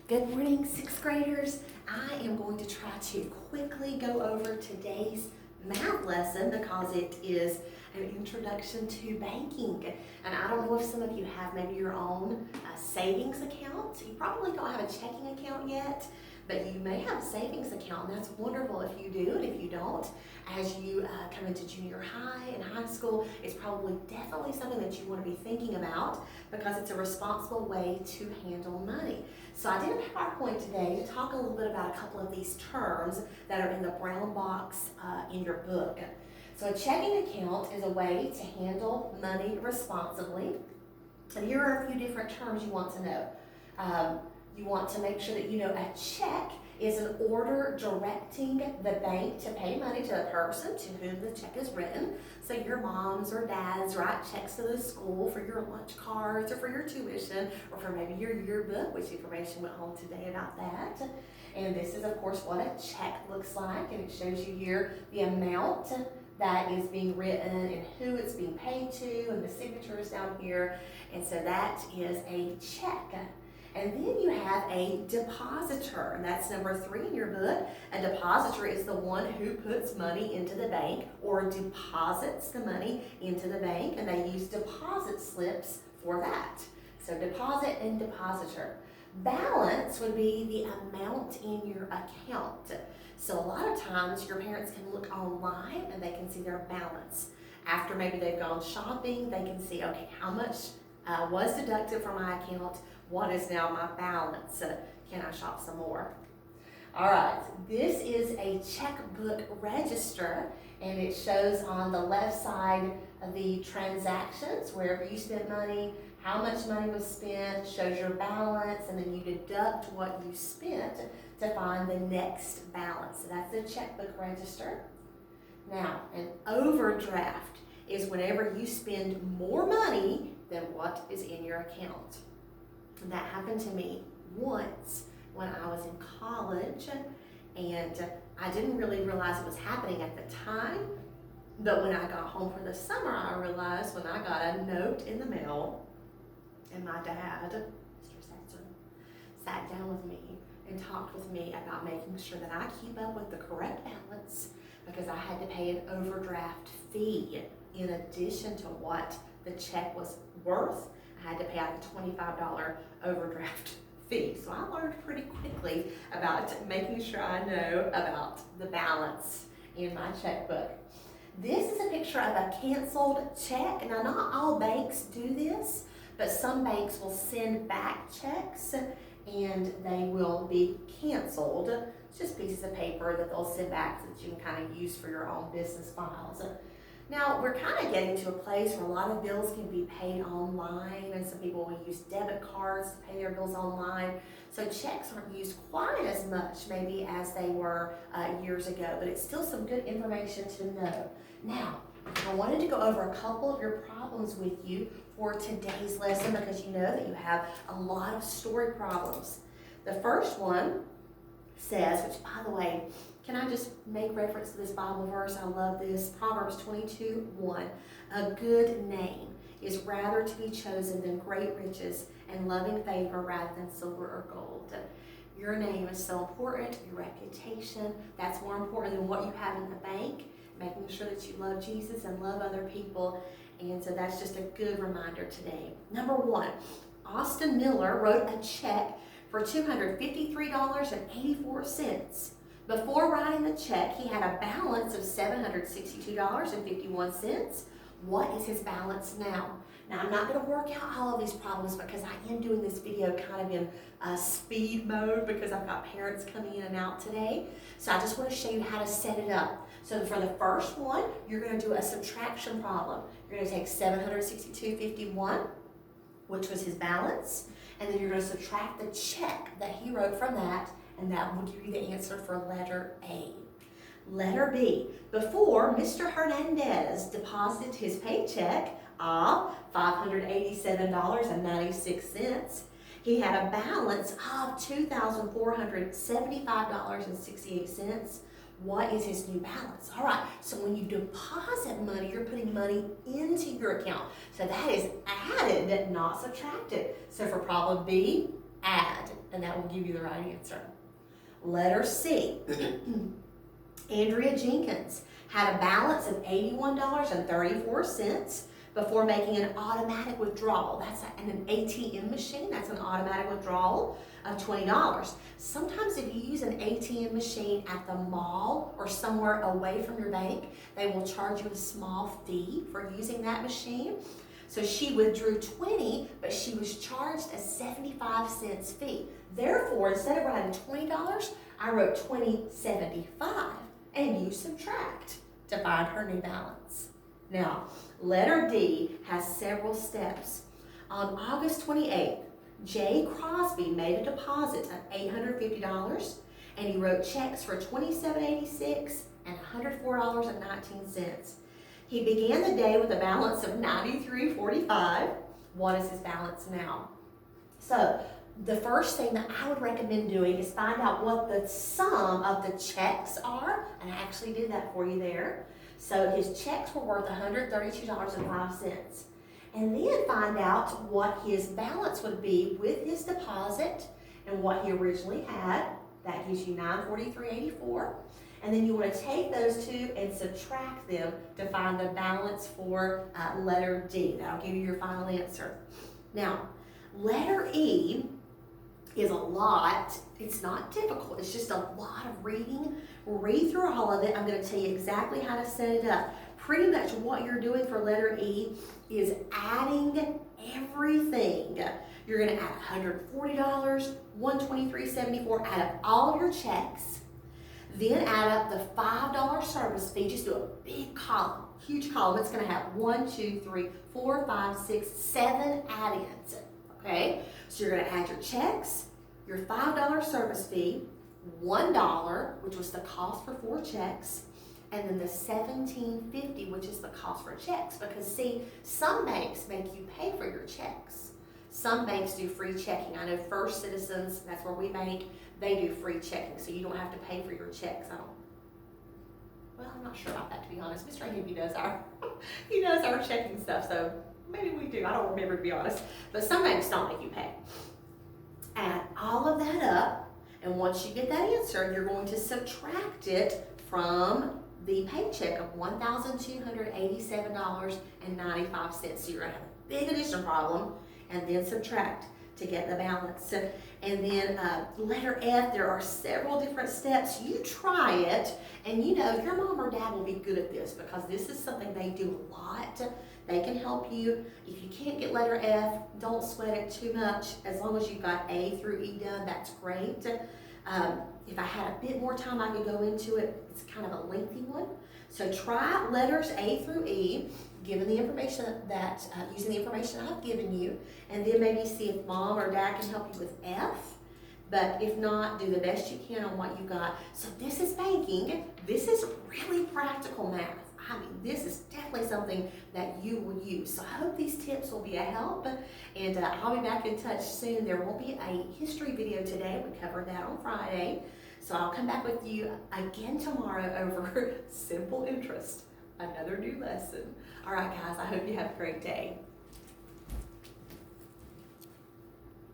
Good morning, sixth graders. I am going to try to quickly go over today's math lesson because it is an introduction to banking. And I don't know if some of you have maybe your own savings account. You probably don't have a checking account yet, but you may have a savings account, and that's wonderful if you do. And if you don't, as you come into junior high and high school, it's probably definitely something that you want to be thinking about because it's a responsible way to handle money. So I did a PowerPoint today to talk a little bit about a couple of these terms that are in the brown box in your book. So a checking account is a way to handle money responsibly. And here are a few different terms you want to know. You want to make sure that you know a check is an order directing the bank to pay money to the person to whom the check is written. So your moms or dads write checks to the school for your lunch cards or for your tuition or for maybe your yearbook, which information went home today about that. And this is of course what a check looks like, and it shows you here the amount that is being written and who it's being paid to, and the signature is down here. And so that is a check. And then you have a depositor, and that's number 3 in your book. A depositor is the one who puts money into the bank or deposits the money into the bank, and they use deposit slips for that. So deposit and depositor. Balance would be the amount in your account. So a lot of times your parents can look online and they can see their balance. After maybe they've gone shopping, they can see, okay, how much was deducted from my account? What is now my balance? Can I shop some more? All right, this is a checkbook register, and it shows on the left side of the transactions, wherever you spent money, how much money was spent, shows your balance, and then you deduct what you spent to find the next balance. So that's the checkbook register. Now, an overdraft is whenever you spend more money than what is in your account. And that happened to me once when I was in college, and I didn't really realize it was happening at the time, but when I got home for the summer, I realized when I got a note in the mail, and my dad, Mr. Setzer, sat down with me and talked with me about making sure that I keep up with the correct balance, because I had to pay an overdraft fee in addition to what the check was worth. I had to pay out a $25 overdraft fee. So I learned pretty quickly about making sure I know about the balance in my checkbook. This is a picture of a canceled check. Now, not all banks do this, but some banks will send back checks and they will be canceled. It's just pieces of paper that they'll send back so that you can kind of use for your own business files. Now, we're kind of getting to a place where a lot of bills can be paid online, and some people will use debit cards to pay their bills online. So checks aren't used quite as much maybe as they were years ago, but it's still some good information to know. Now, I wanted to go over a couple of your problems with you for today's lesson because you know that you have a lot of story problems. The first one says, which by the way, can I just make reference to this Bible verse? I love this. Proverbs 22:1. A good name is rather to be chosen than great riches, and loving favor rather than silver or gold. Your name is so important, your reputation. That's more important than what you have in the bank. Making sure that you love Jesus and love other people. And so that's just a good reminder today. Number 1, Austin Miller wrote a check for $253.84. Before writing the check, he had a balance of $762.51. What is his balance now? Now, I'm not going to work out all of these problems because I am doing this video kind of in speed mode because I've got parents coming in and out today. So I just want to show you how to set it up. So for the first one, you're going to do a subtraction problem. You're going to take $762.51, which was his balance, and then you're going to subtract the check that he wrote from that, and that will give you the answer for letter A. Letter B. Before Mr. Hernandez deposited his paycheck of $587.96, he had a balance of $2,475.68. What is his new balance? All right, so when you deposit money, you're putting money into your account. So that is added, not subtracted. So for problem B, add. And that will give you the right answer. Letter C. Andrea Jenkins had a balance of $81.34 before making an automatic withdrawal. That's an ATM machine. That's an automatic withdrawal of $20. Sometimes if you use an ATM machine at the mall or somewhere away from your bank, they will charge you a small fee for using that machine. So she withdrew 20, but she was charged a 75 cents fee. Therefore, instead of writing $20, I wrote $20.75, and you subtract to find her new balance. Now, letter D has several steps. On August 28th, Jay Crosby made a deposit of $850, and he wrote checks for $27.86 and $104.19. He began the day with a balance of $93.45. What is his balance now? So the first thing that I would recommend doing is find out what the sum of the checks are, and I actually did that for you there. So his checks were worth $132.05. And then find out what his balance would be with his deposit and what he originally had. That gives you $943.84. And then you want to take those two and subtract them to find the balance for letter D. That'll give you your final answer. Now, letter E is a lot. It's not difficult. It's just a lot of reading. Read through all of it. I'm going to tell you exactly how to set it up. Pretty much what you're doing for letter E is adding everything. You're going to add $140, $123.74, add up all of your checks. Then add up the $5 service fee. Just do a big column, huge column. It's going to have 1, 2, 3, 4, 5, 6, 7 add-ins. Okay? So you're going to add your checks, your $5 service fee, $1, which was the cost for 4 checks, and then the $17.50, which is the cost for checks. Because see, some banks make you pay for your checks. Some banks do free checking. I know First Citizens, that's where we bank, they do free checking, so you don't have to pay for your checks. I'm not sure about that, to be honest. Mr. Handy does he does our checking stuff, so maybe we do. I don't remember, to be honest. But some banks don't make you pay. Add all of that up, and once you get that answer, you're going to subtract it from the paycheck of $1,287.95. So you're going to have a big addition problem, and then subtract to get the balance. And then letter F, there are several different steps. You try it, and you know your mom or dad will be good at this because this is something they do a lot. They can help you. If you can't get letter F, don't sweat it too much. As long as you've got A through E done, that's great. If I had a bit more time, I could go into it. It's kind of a lengthy one. So try letters A through E, given the information that, using the information I've given you, and then maybe see if mom or dad can help you with F. But if not, do the best you can on what you got. So this is banking. This is really practical math. I mean, this is definitely something that you will use. So I hope these tips will be a help, and I'll be back in touch soon. There will be a history video today. We covered that on Friday. So I'll come back with you again tomorrow over simple interest, another new lesson. All right, guys, I hope you have a great day.